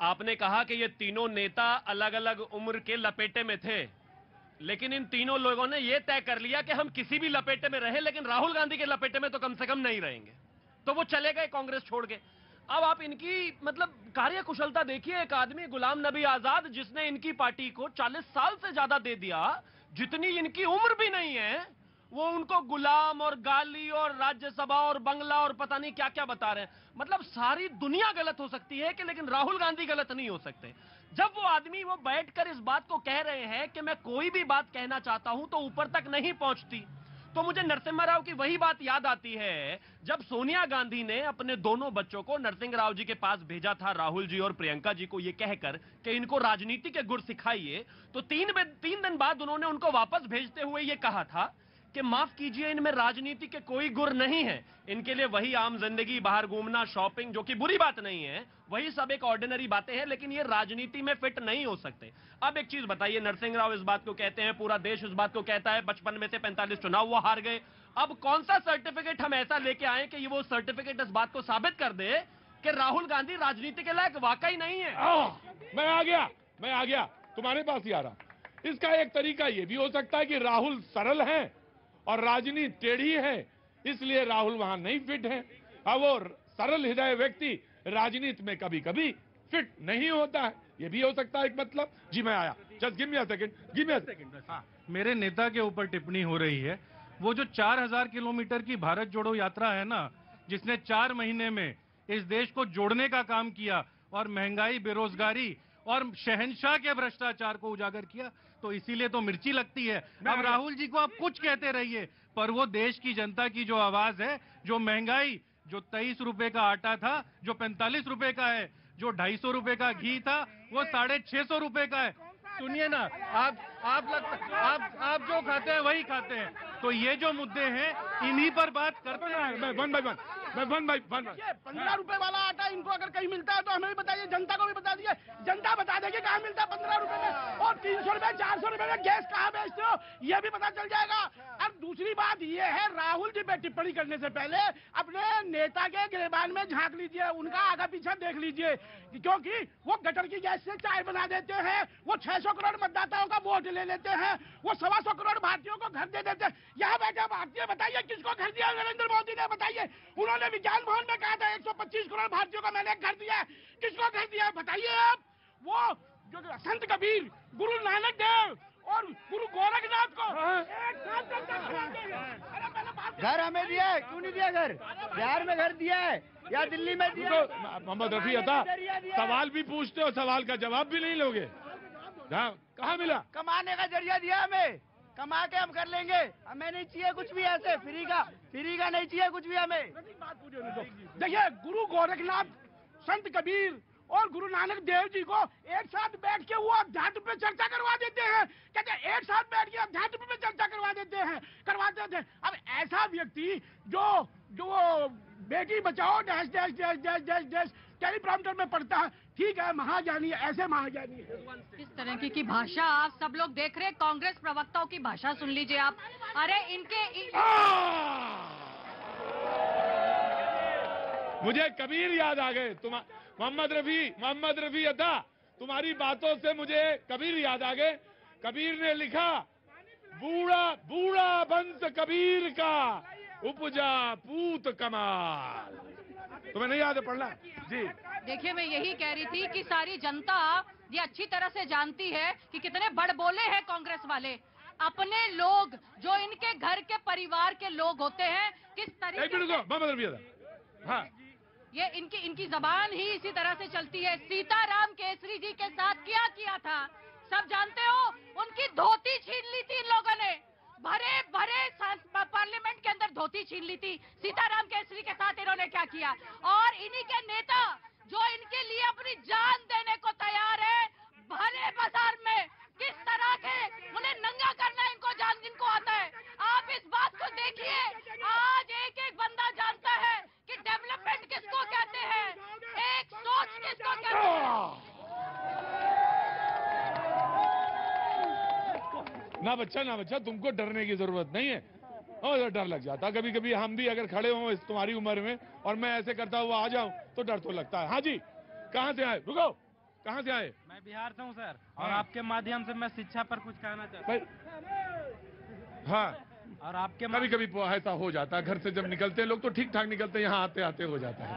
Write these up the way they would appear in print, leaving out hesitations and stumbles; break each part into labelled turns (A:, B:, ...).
A: आपने कहा कि ये तीनों नेता अलग अलग उम्र के लपेटे में थे, लेकिन इन तीनों लोगों ने यह तय कर लिया कि हम किसी भी लपेटे में रहे, लेकिन राहुल गांधी के लपेटे में तो कम से कम नहीं रहेंगे। तो वो चले गए कांग्रेस छोड़ के। अब आप इनकी मतलब कार्यकुशलता देखिए। एक आदमी गुलाम नबी आजाद, जिसने इनकी पार्टी को 40 साल से ज्यादा दे दिया, जितनी इनकी उम्र भी नहीं है, वो उनको गुलाम और गाली और राज्यसभा और बंगला और पता नहीं क्या क्या बता रहे हैं। मतलब सारी दुनिया गलत हो सकती है कि, लेकिन राहुल गांधी गलत नहीं हो सकते। जब वो आदमी वो बैठकर इस बात को कह रहे हैं कि मैं कोई भी बात कहना चाहता हूं तो ऊपर तक नहीं पहुंचती, तो मुझे नरसिम्हा राव की वही बात याद आती है जब सोनिया गांधी ने अपने दोनों बच्चों को नरसिंह राव जी के पास भेजा था, राहुल जी और प्रियंका जी को, यह कहकर कि इनको राजनीति के गुर सिखाइए। तो तीन दिन बाद उन्होंने उनको वापस भेजते हुए यह कहा था कि माफ कीजिए, इनमें राजनीति के कोई गुर नहीं है, इनके लिए वही आम जिंदगी, बाहर घूमना, शॉपिंग, जो कि बुरी बात नहीं है, वही सब एक ऑर्डिनरी बातें हैं, लेकिन ये राजनीति में फिट नहीं हो सकते। अब एक चीज बताइए, नरसिंह राव इस बात को कहते हैं, पूरा देश इस बात को कहता है, 55 में से 45 चुनाव वो हार गए। अब कौन सा सर्टिफिकेट हम ऐसा लेके आए कि ये वो सर्टिफिकेट इस बात को साबित कर दे कि राहुल गांधी राजनीति के लायक वाकई नहीं है?
B: मैं आ गया, तुम्हारे पास ही आ रहा। इसका एक तरीका ये भी हो सकता है कि राहुल सरल हैं और राजनीति टेढ़ी है, इसलिए राहुल वहां नहीं फिट है। अब वो सरल हृदय व्यक्ति राजनीति में कभी कभी फिट नहीं होता है, ये भी हो सकता है एक मतलब। जी मैं आया, just give me a second.
C: हाँ, मेरे नेता के ऊपर टिप्पणी हो रही है। वो जो 4000 किलोमीटर की भारत जोड़ो यात्रा है ना, जिसने 4 महीने में इस देश को जोड़ने का काम किया और महंगाई, बेरोजगारी और शहंशाह के भ्रष्टाचार को उजागर किया, तो इसीलिए तो मिर्ची लगती है। अब राहुल जी को आप कुछ कहते रहिए, पर वो देश की जनता की जो आवाज है, जो महंगाई, जो 23 रुपए का आटा था, जो 45 रुपए का है, जो 250 रुपए का घी था, वो 650 रुपए का है। सुनिए ना, आप जो खाते हैं वही खाते हैं। तो ये जो मुद्दे हैं, इन्हीं पर बात करते हैं।
B: मैं वन बाई वन।
D: 15 रुपए वाला आटा इनको अगर कहीं मिलता है तो हमें भी बताइए, जनता को भी बता दीजिए, जनता बता देगी कहाँ मिलता है 15 रुपए में, और 300 रुपए 400 रुपए में गैस कहाँ बेचते हो, यह भी पता चल जाएगा। अब दूसरी बात यह है, राहुल जी पे टिप्पणी करने से पहले अपने नेता के गिरेबान में झांक लीजिए, उनका आगा पीछा देख लीजिए, क्योंकि वो गटर की गैस से चाय बना देते हैं, वो 600 करोड़ मतदाताओं का वोट ले लेते हैं, वो 125 करोड़ भारतीयों को घर दे देते हैं। यहाँ बैठे भारतीय बताइए किसको घर दिया नरेंद्र मोदी ने? बताइए। उन्होंने विज्ञान भवन में कहा था 125 करोड़ भारतीयों को मैंने घर दिया है, किसको घर दिया है बताइए आप? वो जो संत कबीर, गुरु नानक देव और गुरु गोरखनाथ को एक साथ
E: घर हमें दिया है, क्यों नहीं दिया? घर बिहार में घर दिया है या दिल्ली में दिया है?
B: मोहम्मद रफी अता, सवाल भी पूछते हो, सवाल का जवाब भी नहीं लोगे। कहाँ मिला?
E: कमाने का जरिया दिया हमें, कमा के हम कर लेंगे, हमें नहीं चाहिए कुछ भी ऐसे फ्री का नहीं चाहिए कुछ भी हमें।
D: देखिए, गुरु गोरखनाथ, संत कबीर और गुरु नानक देव जी को एक साथ बैठ के वो अध्यात्म पे चर्चा करवा देते हैं, कहते हैं एक साथ बैठ के अध्यात्म पे चर्चा करवाते थे। अब ऐसा व्यक्ति जो Beti Bachao dash dash dash dash dash dash teleprompter में पढ़ता है, ठीक है, महाज्ञानी है, ऐसे महाज्ञानी है।
F: इस तरह की भाषा आप सब लोग देख रहे हैं, कांग्रेस प्रवक्ताओं की भाषा सुन लीजिए आप। अरे
B: मुझे कबीर याद आ गए। मोहम्मद रफी अता, तुम्हारी बातों से मुझे कबीर याद आ गए। कबीर ने लिखा, बूढ़ा बंस कबीर का उपजा पूत कमाल। तुम्हें नहीं याद है पढ़ना? जी
F: देखिए, मैं यही कह रही थी कि सारी जनता ये अच्छी तरह से जानती है कि कितने बड़बोले हैं कांग्रेस वाले। अपने लोग, जो इनके घर के परिवार के लोग होते हैं, किस तरीके से,
B: हाँ,
F: ये इनकी जबान ही इसी तरह से चलती है। सीताराम केसरी जी के साथ क्या किया था सब जानते हो? उनकी धोती छीन ली थी इन लोगों ने, भरे पार्लियामेंट के अंदर धोती छीन ली थी। सीताराम केसरी के साथ इन्होंने क्या किया? और इन्हीं के नेता जो इनके लिए अपनी जान देने को तैयार है, भरे बाजार में किस तरह के उन्हें नंगा करना इनको जिनको आता है। आप इस बात को देखिए, आज एक बंदा जानता है कि डेवलपमेंट किसको कहते हैं, एक सोच किसको कहते हैं।
B: ना बच्चा, तुमको डरने की जरूरत नहीं है। और डर लग जाता कभी कभी, हम भी अगर खड़े हों तुम्हारी उम्र में और मैं ऐसे करता हुआ आ जाऊं तो डर तो लगता है। हाँ जी, कहां से आए? रुको, कहाँ से आए?
C: मैं बिहार से हूँ सर, और
B: हाँ।
C: आपके माध्यम से मैं शिक्षा पर कुछ कहना चाहता
B: भाई हाँ,
C: हूँ। और आपके
B: कभी कभी ऐसा हो जाता है, घर से जब निकलते हैं लोग तो ठीक ठाक निकलते हैं, यहाँ आते आते हो जाता है,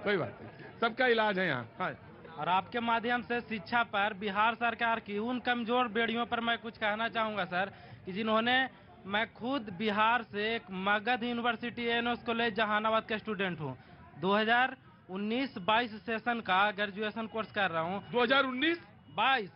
B: कोई बात नहीं, सबका इलाज है यहाँ। हाँ,
C: और आपके माध्यम से शिक्षा पर बिहार सरकार की उन कमजोर बेड़ियों पर मैं कुछ कहना चाहूँगा सर, कि जिन्होंने, मैं खुद बिहार से एक मगध यूनिवर्सिटी एनोस कॉलेज जहानाबाद का स्टूडेंट हूँ। 2019-22 सेशन का ग्रेजुएशन कोर्स कर रहा हूँ।
B: 2019-22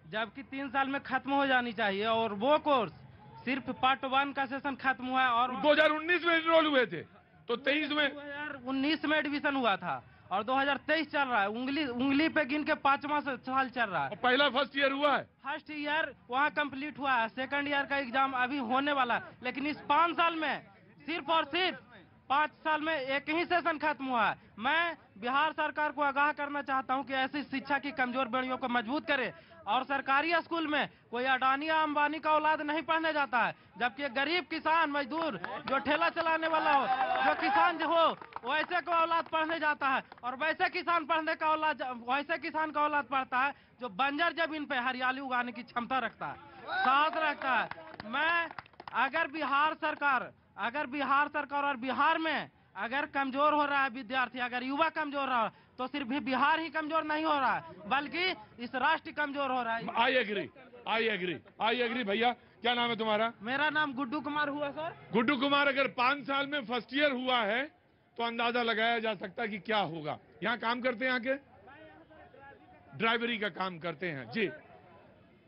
C: जबकि 3 साल में खत्म हो जानी चाहिए, और वो कोर्स सिर्फ पार्ट 1 का सेशन खत्म हुआ है। और
B: 2019 में एनरोल हुए थे तो 23 में
C: 2019 में एडमिशन हुआ था, और 2023 चल रहा है। उंगली पे गिन के 5वां साल चल रहा है।
B: पहला फर्स्ट ईयर हुआ है,
C: फर्स्ट ईयर वहाँ कंप्लीट हुआ है, सेकंड ईयर का एग्जाम अभी होने वाला है। लेकिन इस 5 साल में सिर्फ और सिर्फ 5 साल में एक ही सेशन खत्म हुआ है। मैं बिहार सरकार को आगाह करना चाहता हूं कि ऐसी शिक्षा की कमजोर बेड़ियों को मजबूत करे, और सरकारी स्कूल में कोई अडानी या अंबानी का औलाद नहीं पढ़ने जाता है, जबकि एक गरीब किसान मजदूर जो ठेला चलाने वाला हो, जो किसान जो हो, वैसे को औलाद पढ़ने जाता है। और वैसे किसान का औलाद पढ़ता है जो बंजर जमीन पे हरियाली उगाने की क्षमता रखता है, साहस रखता है। मैं अगर बिहार सरकार और बिहार में अगर कमजोर हो रहा है विद्यार्थी, अगर युवा कमजोर रहा है, तो सिर्फ भी बिहार ही कमजोर नहीं हो रहा है, बल्कि इस राष्ट्र कमजोर हो रहा है।
B: आई एग्री भैया। क्या नाम है तुम्हारा?
C: मेरा नाम गुड्डू कुमार हुआ सर।
B: गुड्डू कुमार, अगर 5 साल में फर्स्ट ईयर हुआ है तो अंदाजा लगाया जा सकता है कि क्या होगा। यहाँ काम करते हैं, यहाँ के ड्राइवरी का काम करते हैं जी।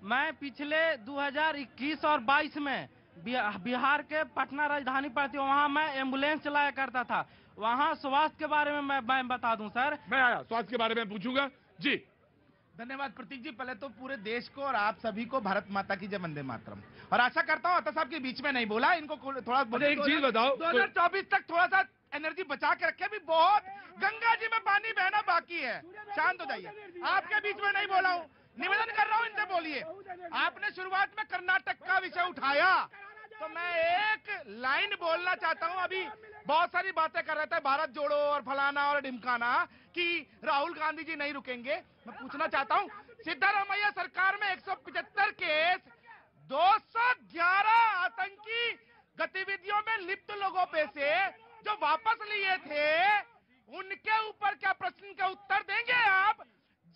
C: मैं पिछले 2021 और 22 में बिहार के पटना राजधानी पड़ती है, वहाँ मैं एम्बुलेंस चलाया करता था। वहाँ स्वास्थ्य के बारे में मैं बता दूं सर।
B: मैं आया स्वास्थ्य के बारे में पूछूंगा जी।
D: धन्यवाद प्रतीक जी। पहले तो पूरे देश को और आप सभी को भारत माता की जय, वंदे मातरम। और आशा करता हूँ अता साहब के बीच में नहीं बोला, इनको थोड़ा
B: एक चीज बताओ,
D: 2024 तक थोड़ा सा एनर्जी बचा के रखे। अभी बहुत गंगा जी में पानी बहना बाकी है, शांत हो जाइए। आपके बीच में नहीं बोला हूँ, निवेदन कर रहा हूँ इनसे बोलिए। आपने शुरुआत में कर्नाटक का विषय उठाया, तो मैं एक लाइन बोलना चाहता हूं। अभी बहुत सारी बातें कर रहे थे, भारत जोड़ो और फलाना और ढिमकाना, कि राहुल गांधी जी नहीं रुकेंगे। मैं पूछना चाहता हूं, सिद्धारमैया सरकार में 175 केस, 211 आतंकी गतिविधियों में लिप्त लोगों पे से जो वापस लिए थे, उनके ऊपर क्या प्रश्न का उत्तर देंगे आप?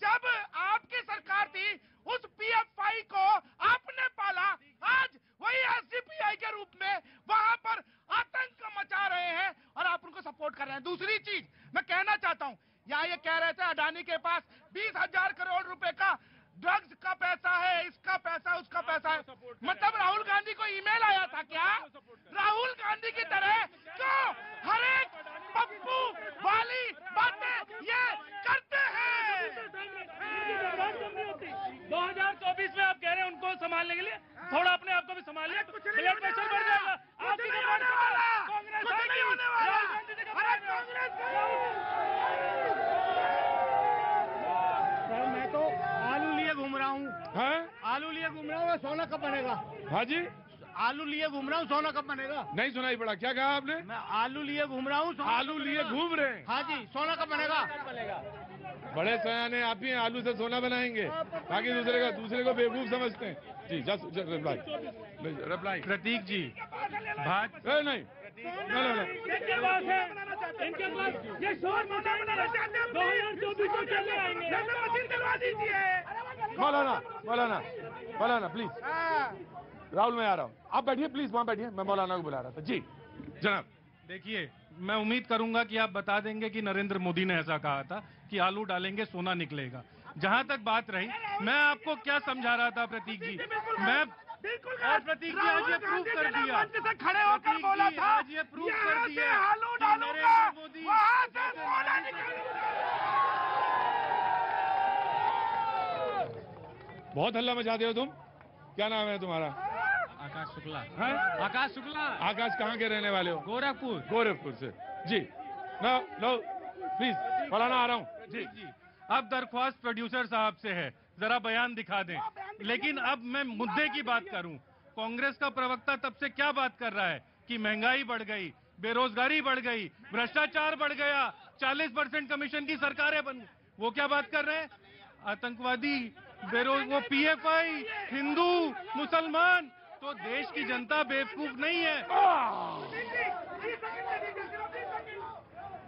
D: जब आपकी सरकार थी, उस पीएफआई को आपने पाला, आज वही एसडीपीआई के रूप में वहां पर आतंक मचा रहे हैं और आप उनको सपोर्ट कर रहे हैं। दूसरी चीज मैं कहना चाहता हूं, यहाँ ये कह रहे थे अडानी के पास 20,000 करोड़ रुपए का ड्रग्स का पैसा है, इसका पैसा, उसका पैसा है। मतलब राहुल गांधी को ईमेल आया था क्या? राहुल गांधी की तरह क्यों हर एक पप्पू वाली बातें ये करते हैं?
C: 2024 में आप कह रहे हैं उनको संभालने के लिए, थोड़ा अपने आप को भी संभालिए, ब्लड प्रेशर बढ़ जाएगा।
D: कुछ नहीं होने वाला, कुछ नहीं होने वाला। अरे कांग्रेस
E: सर मैं तो आलू लिए घूम रहा हूँ,
B: आलू लिए घूम रहा
E: हूँ, सोना कब बनेगा?
B: हाँ जी,
E: आलू लिए घूम रहा हूँ, सोना कब बनेगा?
B: नहीं सुनाई पड़ा, क्या कहा आपने?
E: मैं आलू लिए घूम रहा हूँ,
B: आलू लिए घूम रहे हैं?
E: हाँ जी, सोना कब बनेगा?
B: बड़े सयाने आप ही हैं, आलू से सोना बनाएंगे, बाकी दूसरे को बेवकूफ समझते हैं जी। जस्ट रिप्लाई
C: प्रतीक जी,
B: नहीं
D: इनके पास है, इनके पास ये शोर बनाना चाहते हैं। 2024 को चले आएंगे, मशीन दिलवा दीजिए।
B: मौलाना प्लीज। राहुल मैं आ रहा हूँ, आप बैठिए प्लीज, वहाँ बैठिए, मैं मौलाना को बुला रहा था जी। जनाब
C: देखिए, मैं उम्मीद करूंगा कि आप बता देंगे कि नरेंद्र मोदी ने ऐसा कहा था कि आलू डालेंगे सोना निकलेगा। जहां तक बात रही, मैं आपको क्या समझा रहा था प्रतीक जी, मैं और प्रतीक जी आज ये प्रूव कर दिया,
D: खड़े होकर बोला था,
C: आज ये प्रूव कर दिया
D: आलू
C: कि
D: डालूंगा,
C: नरेंद्र मोदी
D: वहां से सोना निकालूंगा।
B: बहुत हल्ला मचाते हो तुम, क्या नाम है तुम्हारा?
C: आकाश शुक्ला।
B: हैं?
C: आकाश शुक्ला।
B: आकाश कहाँ के रहने वाले हो?
C: गोरखपुर
B: से जी। नो प्लीज, मौलाना आ रहा हूँ जी।
C: अब दरख्वास्त प्रोड्यूसर साहब से है, जरा बयान दिखा दें। लेकिन अब मैं मुद्दे की बात करूं, कांग्रेस का प्रवक्ता तब से क्या बात कर रहा है कि महंगाई बढ़ गई, बेरोजगारी बढ़ गई, भ्रष्टाचार बढ़ गया, 40% कमीशन की सरकारें बन, वो क्या बात कर रहे हैं? आतंकवादी, वो पीएफआई, हिंदू, मुसलमान, तो देश की जनता बेवकूफ नहीं है।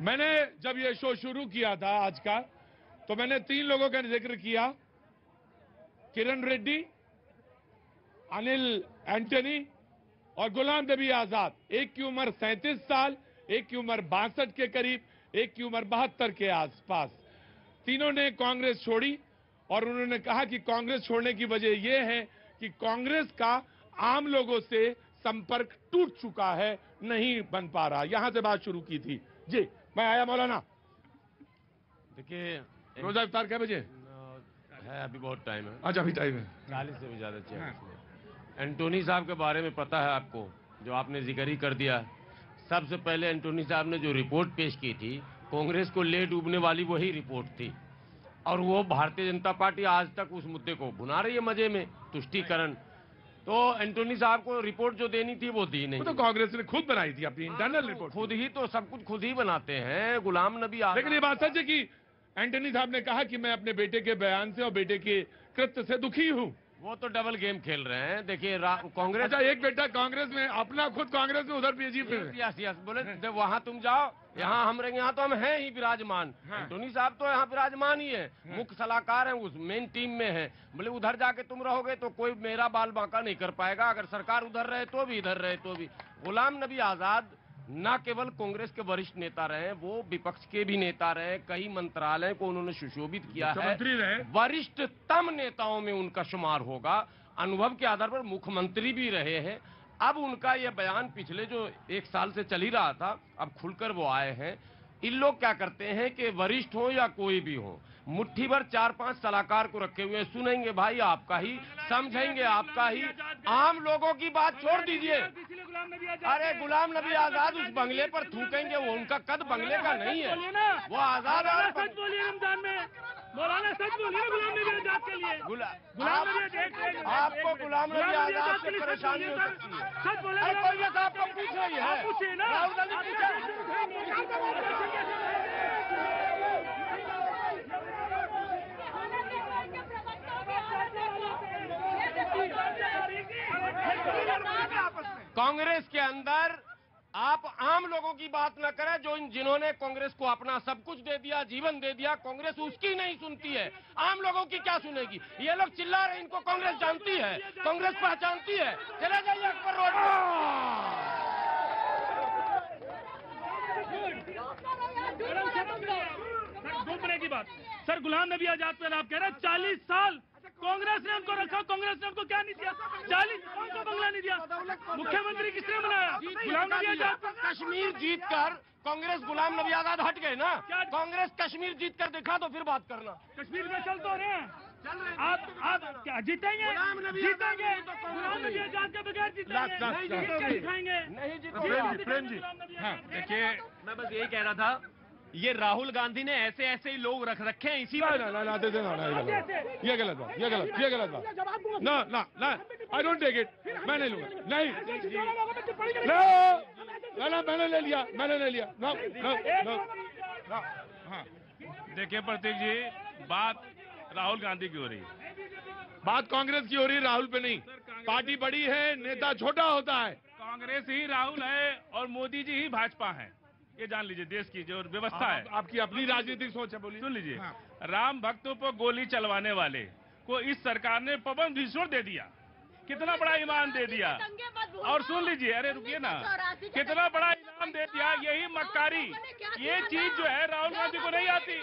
B: मैंने जब ये शो शुरू किया था आज का, तो मैंने 3 लोगों का जिक्र किया, किरण रेड्डी, अनिल एंटनी और गुलाम नबी आजाद। एक की उम्र 37 साल, एक की उम्र 62 के करीब, एक की उम्र 72 के आसपास। तीनों ने कांग्रेस छोड़ी और उन्होंने कहा कि कांग्रेस छोड़ने की वजह यह है कि कांग्रेस का आम लोगों से संपर्क टूट चुका है, नहीं बन पा रहा। यहां से बात शुरू की थी। जी, मैं आया मौलाना।
A: देखिए,
B: रोजा इफ्तार क्या बजे
A: है? अभी बहुत टाइम है।
B: अच्छा, अभी टाइम है।
A: 40 से भी ज्यादा चाहिए। एंटोनी साहब के बारे में पता है आपको, जो आपने जिक्र ही कर दिया। सबसे पहले एंटोनी साहब ने जो रिपोर्ट पेश की थी, कांग्रेस को ले डूबने वाली वही रिपोर्ट थी, और वो भारतीय जनता पार्टी आज तक उस मुद्दे को भुना रही है मजे में, तुष्टीकरण। तो एंटोनी साहब को रिपोर्ट जो देनी थी वो दी नहीं।
B: वो तो कांग्रेस ने खुद बनाई थी अपनी इंटरनल रिपोर्ट।
A: खुद ही तो सब कुछ खुद ही बनाते हैं। गुलाम नबी आजाद।
B: लेकिन ये बात सच है कि एंटनी साहब ने कहा कि मैं अपने बेटे के बयान से और बेटे के कृत्य से दुखी हूं।
A: वो तो डबल गेम खेल रहे हैं। देखिए, कांग्रेस,
B: अच्छा, एक बेटा कांग्रेस में, अपना खुद कांग्रेस में, उधर बीजेपी में।
A: यस, बोले वहां तुम जाओ, यहाँ हम रहेंगे। यहाँ तो हम हैं ही विराजमान। एंटोनी साहब तो यहाँ विराजमान ही है, मुख्य सलाहकार हैं, उस मेन टीम में है। बोले उधर जाके तुम रहोगे तो कोई मेरा बाल बांका नहीं कर पाएगा। अगर सरकार उधर रहे तो भी, इधर रहे तो भी। गुलाम नबी आजाद न केवल कांग्रेस के वरिष्ठ नेता रहे, वो विपक्ष के भी नेता रहे। कई मंत्रालय को उन्होंने सुशोभित किया है। वरिष्ठतम नेताओं में उनका शुमार होगा। अनुभव के आधार पर मुख्यमंत्री भी रहे हैं। अब उनका यह बयान पिछले जो 1 साल से चल ही रहा था, अब खुलकर वो आए हैं। इन लोग क्या करते हैं कि वरिष्ठ हो या कोई भी हो, मुट्ठी भर 4-5 सलाहकार को रखे हुए, सुनेंगे भाई आपका ही, समझेंगे आपका ही। आम लोगों की बात छोड़ दीजिए। अरे गुलाम नबी आजाद उस बंगले पर थूकेंगे, वो उनका कद बंगले का नहीं है। वो आजाद है।
D: सच बोलिए रमजान में, मौलाना सच बोलिए गुलाम नबी आजाद के लिए।
A: आपको गुलाम नबी आजाद से परेशानी हो सकती है।
D: सच बोले,
A: कांग्रेस आपको पूछ रही है।
D: पूछिए ना।
A: राहुल गांधी कांग्रेस के अंदर आप आम लोगों की बात न करें। जो जिन्होंने कांग्रेस को अपना सब कुछ दे दिया, जीवन दे दिया, कांग्रेस उसकी नहीं सुनती है। आम लोगों की क्या सुनेगी? ये लोग चिल्ला रहे, इनको कांग्रेस जानती है, कांग्रेस पहचानती है। चले जाइए अकबर रोड
D: पर। डूबने की बात सर, गुलाम नबी आजाद पर आप कह रहे हैं 40 साल कांग्रेस ने उनको रखा। कांग्रेस ने उनको क्या नहीं दिया? 40 उनको बंगला नहीं दिया। मुख्यमंत्री किसने बनाया? गुलाम नबी आजाद।
A: कश्मीर जीतकर कांग्रेस गुलाम नबी आजाद हट गए ना। कांग्रेस कश्मीर जीतकर दिखा तो फिर बात करना।
D: कश्मीर में चल तो रहे हैं आप क्या जीतेंगे? जीतेंगे गुलाम नबी आजाद के बगैर जीतेंगे नहीं जीतेंगे।
B: प्रेम जी, हाँ,
A: देखिए, मैं बस यही कह रहा था, ये राहुल गांधी ने ऐसे ऐसे ही लोग रख रखे हैं इसी
B: ये गलत बात, ये गलत बात। ना, आई डोंट टेक इट। मैं नहीं लूंगा, नहीं, मैंने ले लिया।
G: हाँ, देखिए प्रतीक जी, बात राहुल गांधी की हो रही है,
B: बात कांग्रेस की हो रही है, राहुल पे नहीं। पार्टी बड़ी है, नेता छोटा होता है।
G: कांग्रेस ही राहुल है और मोदी जी ही भाजपा है, ये जान लीजिए। देश की जो व्यवस्था है,
B: आपकी अपनी राजनीतिक सोच है, बोलिए।
G: सुन लीजिए। राम भक्तों पर गोली चलवाने वाले को इस सरकार ने पवन विश्व दे दिया। कितना बड़ा ईमान दे दिया। और सुन लीजिए, अरे रुकिए ना, कितना बड़ा इनाम दे दिया। यही मक्कारी, ये चीज जो है राहुल गांधी को नहीं आती।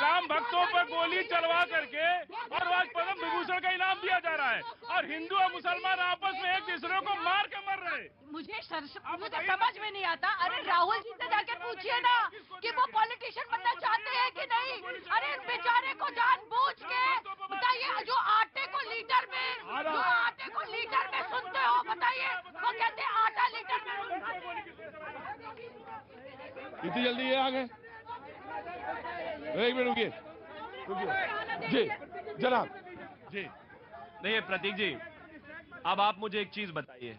G: राम भक्तों पर गोली चलवा करके और आज पद्म विभूषण का इनाम दिया जा रहा है, और हिंदू और मुसलमान आपस में एक दूसरे को मार के मर रहे।
F: मुझे समझ में नहीं आता। अरे राहुल जी से जाके पूछिए ना कि वो पॉलिटिशियन बनना चाहते हैं कि नहीं। अरे इस बेचारे को जानबूझ के बताइए, जो आटे को लीटर में सुनते हो, बताइए वो कहते हैं आटा लीटर में।
B: इतनी जल्दी ये आ गए? एक मिनट रुकिए। जी जनाब।
A: जी देखिए प्रतीक जी, अब आप मुझे एक चीज बताइए।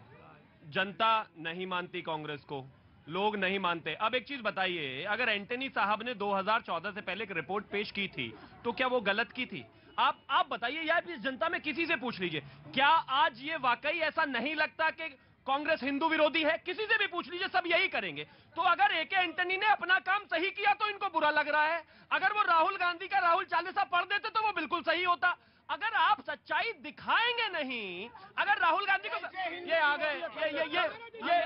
A: जनता नहीं मानती कांग्रेस को, लोग नहीं मानते। अब एक चीज बताइए, अगर एंटनी साहब ने 2014 से पहले एक रिपोर्ट पेश की थी तो क्या वो गलत की थी? आप बताइए यार, इस जनता में किसी से पूछ लीजिए, क्या आज ये वाकई ऐसा नहीं लगता कि कांग्रेस हिंदू विरोधी है? किसी से भी पूछ लीजिए, सब यही करेंगे। तो अगर ए के एंटनी ने अपना काम सही किया तो इनको बुरा लग रहा है, अगर वो राहुल गांधी का राहुल चालीसा पढ़ देते तो वो बिल्कुल सही होता। अगर आप सच्चाई दिखाएंगे नहीं, अगर राहुल गांधी को ये आ गए, ये